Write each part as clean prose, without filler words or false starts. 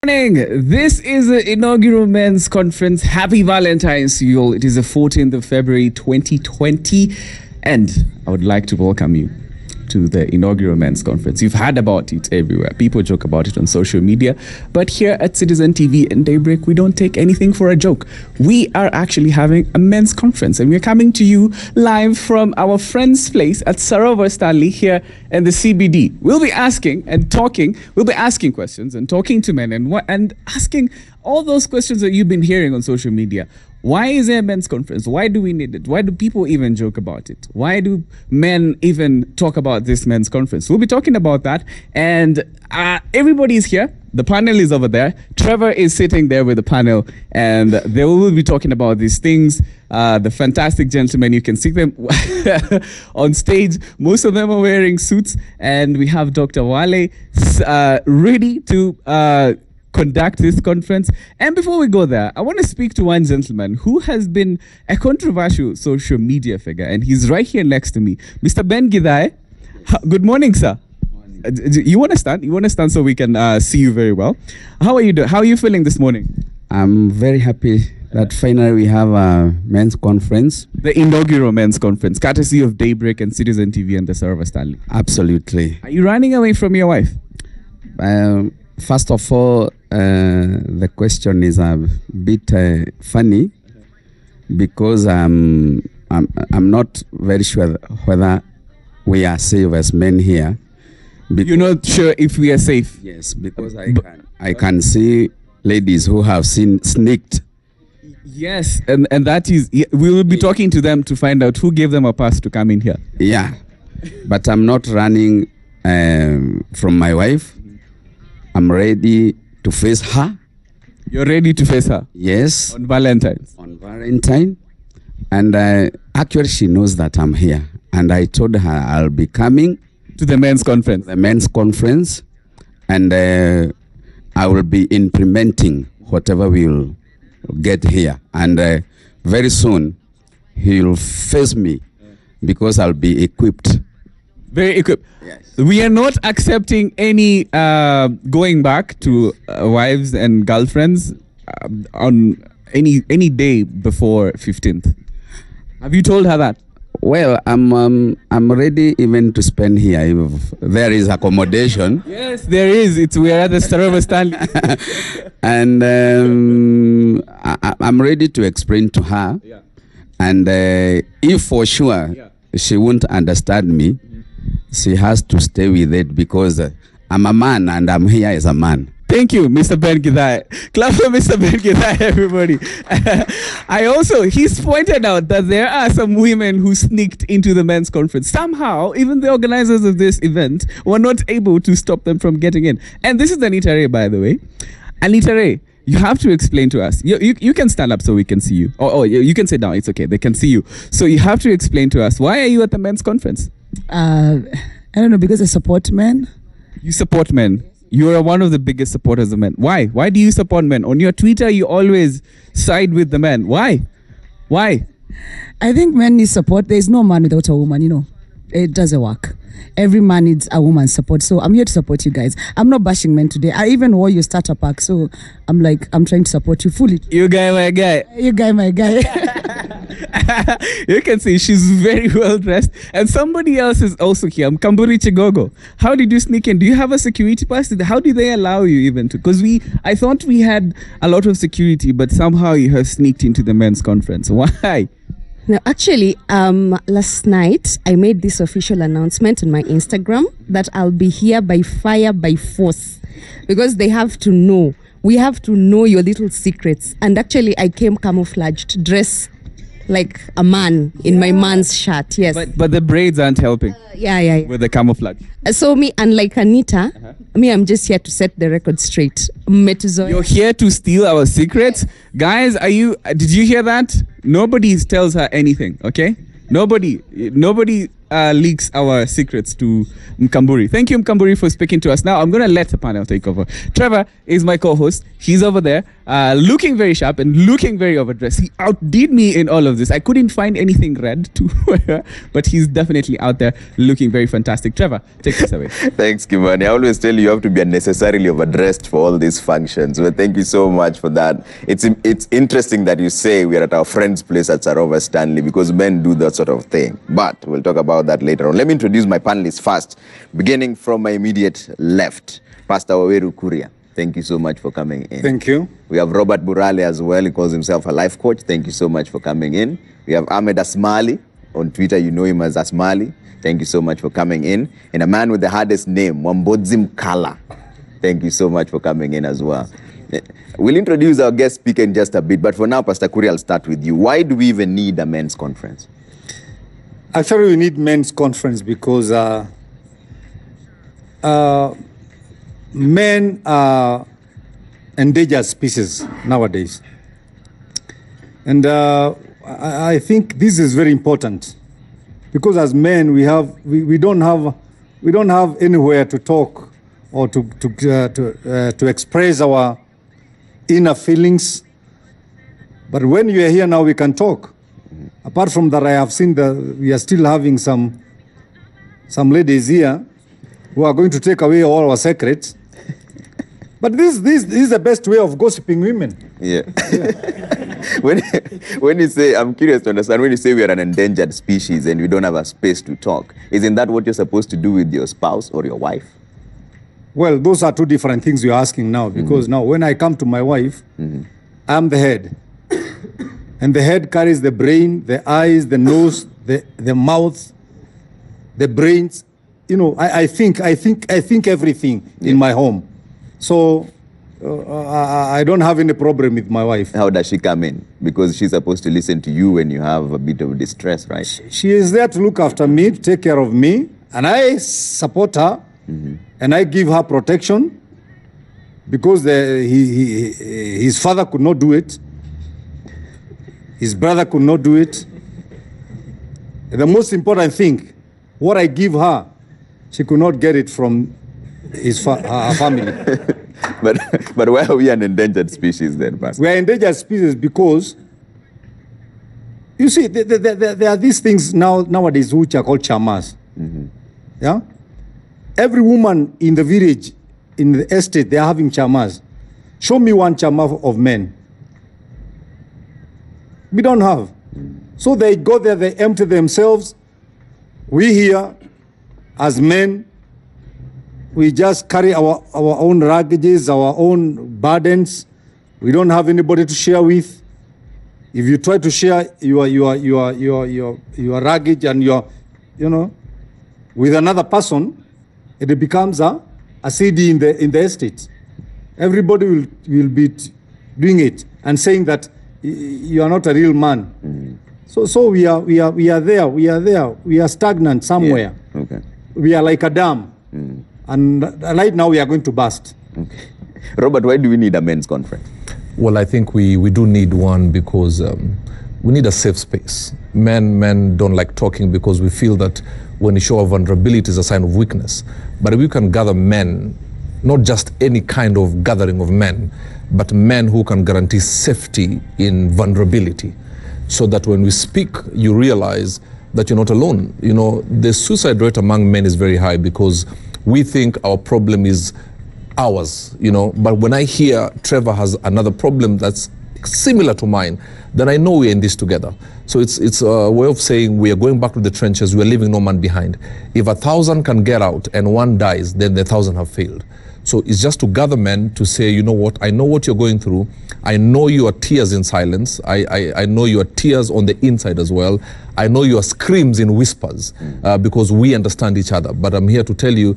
Morning. This is the inaugural men's conference. Happy Valentine's to you all. It is the 14th of February 2020, and I would like to welcome you to the inaugural men's conference. You've heard about it everywhere. People joke about it on social media, but here at Citizen TV and Daybreak, we don't take anything for a joke. We are actually having a men's conference, and we're coming to you live from our friend's place at Sarovar Stanley here in the CBD. We'll be asking and talking. We'll be asking questions and talking to men and asking all those questions that you've been hearing on social media. Why is there a men's conference? Why do we need it? Why do people even joke about it? Why do men even talk about this men's conference? We'll be talking about that. And everybody is here. The panel is over there. Trevor is sitting there with the panel. And they will be talking about these things. The fantastic gentlemen, you can see them on stage. Most of them are wearing suits. And we have Dr. Wale ready to conduct this conference. And before we go there, I want to speak to one gentleman who has been a controversial social media figure, and he's right here next to me, Mr. Ben Gidai. Good morning, sir. You want to stand? You want to stand so we can see you very well. How are you doing? How are you feeling this morning? I'm very happy that finally we have a men's conference. The inaugural men's conference, courtesy of Daybreak and Citizen TV and the Sarovar Stanley. Absolutely. Are you running away from your wife? First of all, the question is a bit funny because I'm not very sure whether we are safe as men here. You're not sure if we are safe? Yes, because I can see ladies who have sneaked. Yes, and that is, we will be talking to them to find out who gave them a pass to come in here. Yeah, but I'm not running from my wife. I'm ready to face her. You're ready to face her? Yes. On Valentine's? On Valentine. And actually, she knows that I'm here. And I told her I'll be coming. To the men's conference? The men's conference. And I will be implementing whatever we'll get here. And very soon, he'll face me because I'll be equipped. Very equipped. Yes. We are not accepting any going back to wives and girlfriends on any day before 15th. Have you told her that? Well, I'm ready even to spend here if there is accommodation. Yes, there is. We are at the Sarovar Stanley. And I'm ready to explain to her. Yeah. And if for sure she won't understand me, she has to stay with it because I'm a man and I'm here as a man. Thank you, Mr. Ben Gidai. Clap for Mr. Ben Gidai, everybody. He's pointed out that there are some women who sneaked into the men's conference. Somehow, even the organizers of this event were not able to stop them from getting in. And this is Anita Ray, by the way. Anita Ray, you have to explain to us. You can stand up so we can see you. You can sit down. It's okay. They can see you. So you have to explain to us, why are you at the men's conference? I don't know, because I support men. You support men. You are one of the biggest supporters of men. Why? Why do you support men? On your Twitter, you always side with the men. Why? Why? I think men need support. There is no man without a woman, you know. It doesn't work. Every man needs a woman's support. So I'm here to support you guys. I'm not bashing men today. I even wore your starter pack. So I'm trying to support you fully. You guy, my guy. You guy, my guy. You can see she's very well dressed. And somebody else is also here. Mkamburi Chigogo. How did you sneak in? Do you have a security pass? How did they allow you even to? Because I thought we had a lot of security, but somehow you have sneaked into the men's conference. Why? Now, actually, last night, I made this official announcement on my Instagram that I'll be here by fire, by force, because they have to know. We have to know your little secrets. And actually, I came camouflaged, dressed like a man in my man's shirt. Yes. But the braids aren't helping. Yeah. With the camouflage. So me, unlike Anita, I'm just here to set the record straight. You're here to steal our secrets? Guys, did you hear that? Nobody tells her anything, okay? Nobody leaks our secrets to Mkamburi. Thank you, Mkamburi, for speaking to us. Now, I'm going to let the panel take over. Trevor is my co-host. He's over there. looking very sharp and looking very overdressed. He outdid me in all of this. I couldn't find anything red to wear, but he's definitely out there looking very fantastic. Trevor, take this away. Thanks, Kimani. I always tell you have to be unnecessarily overdressed for all these functions. Well, thank you so much for that. It's interesting that you say we are at our friend's place at Sarova Stanley, because men do that sort of thing. But we'll talk about that later on. Let me introduce my panelists first, beginning from my immediate left, Pastor Waweru Kuria. Thank you so much for coming in. Thank you. We have Robert Burale as well. He calls himself a life coach. Thank you so much for coming in. We have Ahmed Asmali. On Twitter, you know him as Asmali. Thank you so much for coming in. And a man with the hardest name, Wambodzim Kala. Thank you so much for coming in as well. We'll introduce our guest speaker in just a bit. But for now, Pastor Kuria, I'll start with you. Why do we even need a men's conference? Actually, we need men's conference because men are endangered species nowadays. And I think this is very important because as men we don't have anywhere to talk or to express our inner feelings. But when you are here now, we can talk. Apart from that, I have seen that we are still having some ladies here who are going to take away all our secrets. But this is the best way of gossiping women. Yeah. When you say, I'm curious to understand, when you say we are an endangered species and we don't have a space to talk, isn't that what you're supposed to do with your spouse or your wife? Well, those are two different things you're asking now, because now when I come to my wife, I'm the head. And the head carries the brain, the eyes, the nose, the mouth, the brains. You know, I think everything in my home. So I don't have any problem with my wife. How does she come in? Because she's supposed to listen to you when you have a bit of distress, right? She is there to look after me, to take care of me, and I support her, and I give her protection because his father could not do it. His brother could not do it. The most important thing, what I give her, she could not get it from her family. But why are we an endangered species then, Pastor? We are endangered species because, you see, there are these things nowadays which are called chamas. Yeah? Every woman in the village, in the estate, they are having chamas. Show me one chama of men. We don't have. So they go there, they empty themselves. We here, as men, we just carry our own ruggages, our own burdens. We don't have anybody to share with. If you try to share your luggage and with another person, it becomes a CD in the estate. Everybody will be doing it and saying that you are not a real man. So we are there. We are stagnant somewhere. Yeah. Okay. We are like a dam. And right now we are going to burst. Okay. Robert, why do we need a men's conference? Well, I think we do need one because we need a safe space. Men don't like talking because we feel that when you show a vulnerability is a sign of weakness. But if we can gather men, not just any kind of gathering of men, but men who can guarantee safety in vulnerability, so that when we speak, you realize that you're not alone. You know, the suicide rate among men is very high because we think our problem is ours, but when I hear Trevor has another problem that's similar to mine, then I know we're in this together. So it's a way of saying we are going back to the trenches, we are leaving no man behind. If 1,000 can get out and one dies, then the 1,000 have failed. So it's just to gather men to say, you know what, I know what you're going through. I know your tears in silence. I know your tears on the inside as well. I know your screams in whispers because we understand each other. But I'm here to tell you,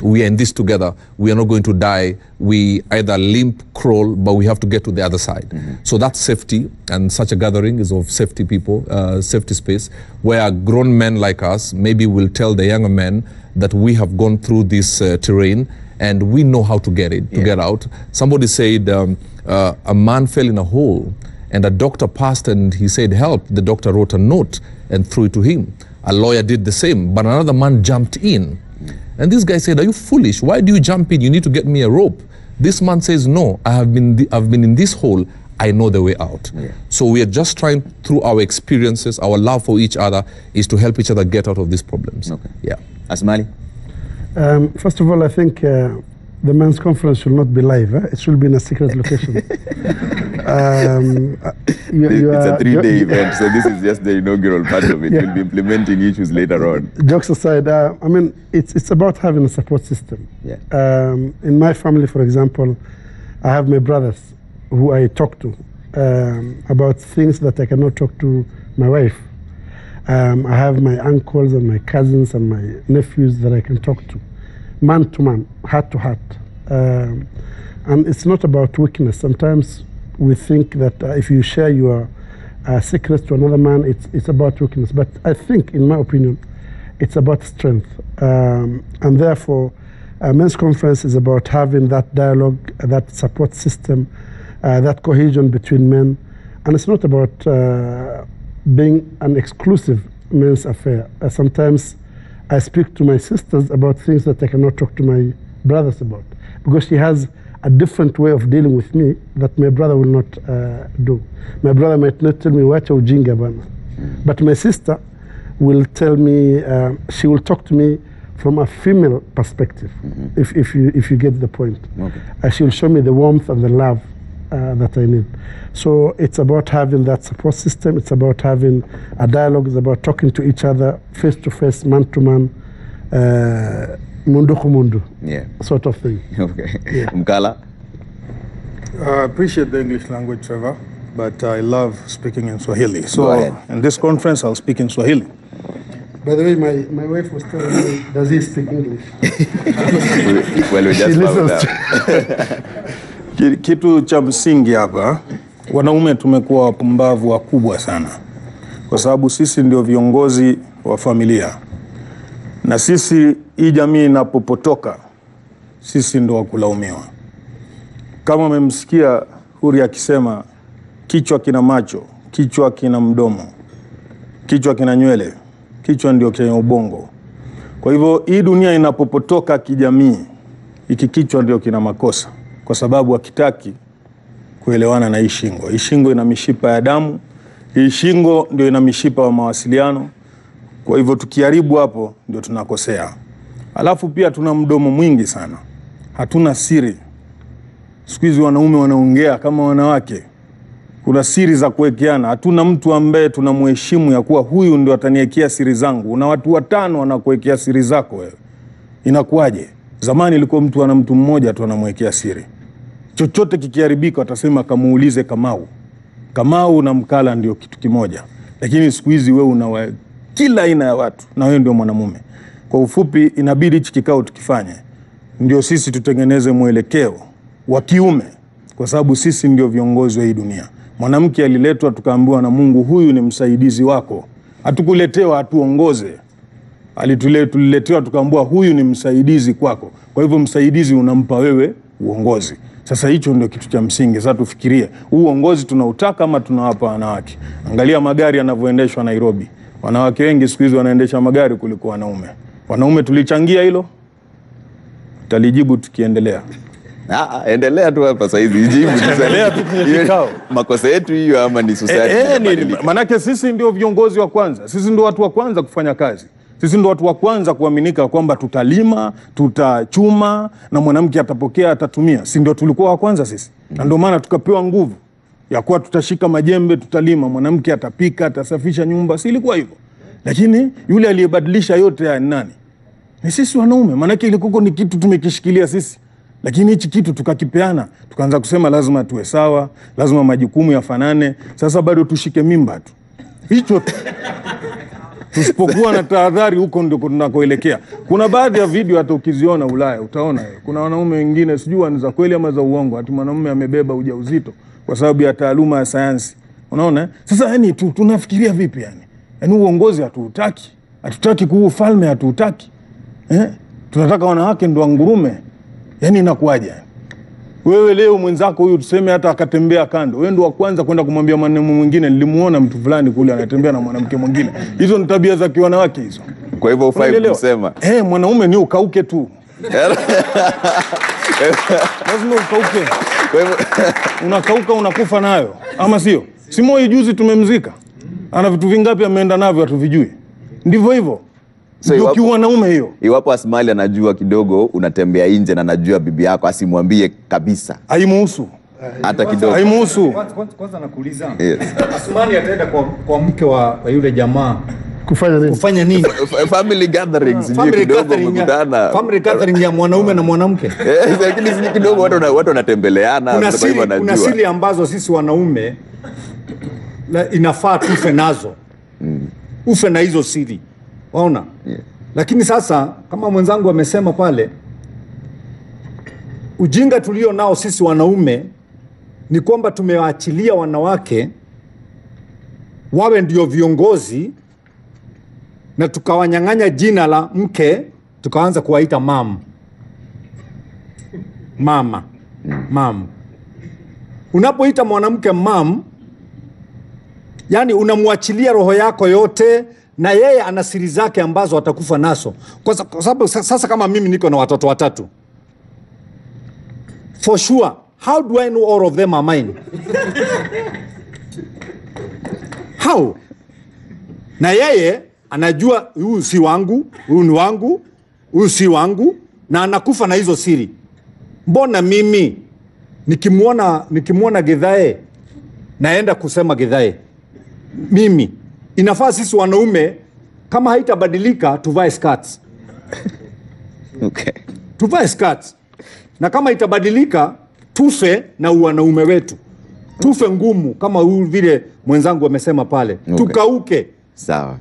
we are in this together. We are not going to die. We either limp, crawl, but we have to get to the other side. So that's safety, and such a gathering is of safety people, safety space, where grown men like us maybe will tell the younger men that we have gone through this terrain and we know how to get out. Somebody said a man fell in a hole and a doctor passed and he said, help. The doctor wrote a note and threw it to him. A lawyer did the same, but another man jumped in. And this guy said, are you foolish? Why do you jump in? You need to get me a rope. This man says, no, I've been in this hole, I know the way out. Yeah. So we are just trying, through our experiences, our love for each other, is to help each other get out of these problems. Okay. Yeah. Asmali? First of all, I think the men's conference should not be live. It should be in a secret location. It's a 3-day event, so this is just the inaugural part of it. Yeah. We'll be implementing issues later on. Jokes aside, I mean, it's about having a support system. Yeah. In my family, for example, I have my brothers who I talk to about things that I cannot talk to my wife. I have my uncles and my cousins and my nephews that I can talk to, man to man, heart to heart. And it's not about weakness. Sometimes we think that if you share your secrets to another man, it's about weakness. But I think, in my opinion, it's about strength. And therefore, a men's conference is about having that dialogue, that support system, that cohesion between men. And it's not about being an exclusive men's affair. Sometimes I speak to my sisters about things that I cannot talk to my brothers about, because she has a different way of dealing with me that my brother will not do. My brother might not tell me wacha ujinga bana, but my sister will tell me, she will talk to me from a female perspective, if you get the point. Okay. She will show me the warmth and the love that I need. So it's about having that support system. It's about having a dialogue. It's about talking to each other face to face, man to man, mundu kumundu, sort of thing. Okay. Yeah. Mkala? I appreciate the English language, Trevor, but I love speaking in Swahili. Go So ahead. in this conference, I'll speak in Swahili. By the way, my wife was telling me, does he speak English? Well, we She just found listens out. Kitu cha msingi hapa, wanaume tumekuwa wapumbavu wakubwa sana, kwa sababu sisi ndio viongozi wa familia, na sisi hii jamii inapopotoka, sisi ndio wakulaumiwa. Kama mmemsikia Huri akisema kichwa kina macho, kichwa kina mdomo, kichwa kina nywele, kichwa ndio kwenye ubongo. Kwa hivyo hii dunia inapopotoka kijamii, hiki kichwa ndio kina makosa, kwa sababu hakitaki kuelewana na hii shingo. Hii shingo ina mishipa ya damu, hii shingo ndio ina mishipa wa mawasiliano. Kwa hivyo tukiharibu hapo ndio tunakosea. Alafu pia tuna mdomo mwingi sana, hatuna siri. Siku hizi wanaume wanaongea kama wanawake, kuna siri za kuwekeana. Hatuna mtu ambaye tunamheshimu ya kuwa huyu ndio ataniwekea siri zangu. Una watu 5 wanakuwekea siri zako wewe. Inakuwaje? Zamani ilikuwa mtu ana mtu mmoja tu anamwekea siri. Chochote kikiharibika atasema kamuulize Kamau. Kamau na Mkala ndio kitu kimoja. Lakini siku hizi wewe una kila aina ya watu na wewe ndio mwanamume. Kwa ufupi, inabidi hichi kikao tukifanye ndio sisi tutengeneze mwelekeo wa kiume, kwa sababu sisi ndio viongozi wa hii dunia. Mwanamke aliletwa tukaambiwa na Mungu, huyu ni msaidizi wako. Hatukuletewa atuongoze. Tuliletewa tukaambiwa huyu ni msaidizi kwako. Kwa hivyo msaidizi unampa wewe uongozi. Sasa hicho ndio kitu cha msingi. Sasa tufikirie, huu uongozi tunautaka ama tunawapa wanawake? Angalia magari yanavyoendeshwa Nairobi. Wanawake wengi siku hizi wanaendesha magari kuliko wanaume. Wanaume tulichangia hilo? Talijibu tukiendelea. Endelea tu hapa sasa hizi. Jibu Endelea tu kwenye kikao. Makosa yetu hiyo ama ni society? Manake sisi ndio viongozi wa kwanza. Sisi ndio watu wa kwanza kufanya kazi. Sisi ndio watu wa kwanza kuaminika kwamba tutalima, tutachuma na mwanamke atapokea, atatumia. Si ndio tulikuwa wa kwanza sisi? Na ndio maana tukapewa nguvu ya kuwa tutashika majembe, tutalima, mwanamke atapika, atasafisha nyumba. Si ilikuwa hivyo? Lakini yule aliyebadilisha yote ya nani? Ni sisi wanaume. Manake ilikuwa ni kitu tumekishikilia sisi. Lakini hichi kitu tukakipeana, tukaanza kusema lazima tuwe sawa, lazima majukumu yafanane. Sasa bado tushike mimba tu. Hicho tusipokuwa na tahadhari, huko ndio tunakoelekea. Kuna baadhi ya video hata ukiziona Ulaya utaona kuna wanaume wengine sijui ni za kweli ama za uongo, ati mwanamume amebeba ujauzito kwa sababu ya taaluma ya sayansi. Unaona? Sasa yani tunafikiria vipi yani? Yaani uongozi hatutaki. Hatutaki kuwa ufalme, hatutaki. Tunataka wanawake ndio ngurume. Yaani inakuaje? Wewe leo mwenzako huyu tuseme hata akatembea kando, wewe ndio wa kwanza kwenda kumwambia mwanamume mwingine, nilimuona mtu fulani kule anatembea na mwanamke mwingine. Hizo ni tabia za kiwanawake hizo. Kwa hivyo ufai kusema. Mwanaume ni ukauke tu. Lazima ukauke. Unakauka unakufa nayo. Ama sio? Si Moi juzi tumemzika. Ana vitu vingapi ameenda navyo hatuvijui. Ndivyo hivyo. So ndio wanaume hiyo. Iwapo Asmali anajua kidogo unatembea nje na anajua bibi yako asimwambie kabisa. Haimuhusu. Hata kidogo. Haimuhusu. Kwanza nakuuliza. Yes. Asmali ataenda kwa mke wa yule jamaa kufanya nini? Family gatherings sije kidogo mkutana. Family gathering ya mwanaume na mwanamke. Lakini sije kidogo watu wanatembeleana kwa hivyo wanajua. Kuna siri ambazo sisi wanaume inafaa tufe nazo. Ufe na hizo siri. Waona? Yeah. Lakini sasa kama mwenzangu amesema pale, ujinga tulio nao sisi wanaume ni kwamba tumewaachilia wanawake wawe ndio viongozi na tukawanyang'anya jina la mke, tukaanza kuwaita mama. Unapoita mwanamke mam, yani unamwachilia roho yako yote, na yeye ana siri zake ambazo atakufa naso. Kwa sababu sasa kama mimi niko na watoto 3. For sure, how do I know all of them are mine? How? Na yeye anajua huyu si wangu, huyu ni wangu, huyu si wangu, na anakufa na hizo siri. Mbona mimi nikimuona Githae naenda kusema Githae? Mimi inafaa sisi wanaume kama haitabadilika tuvae skirts. Okay. Tuvae skirts. Na kama itabadilika tufe na wanaume wetu. Tufe ngumu kama vile mwenzangu amesema pale. Okay. Tukauke. Sawa.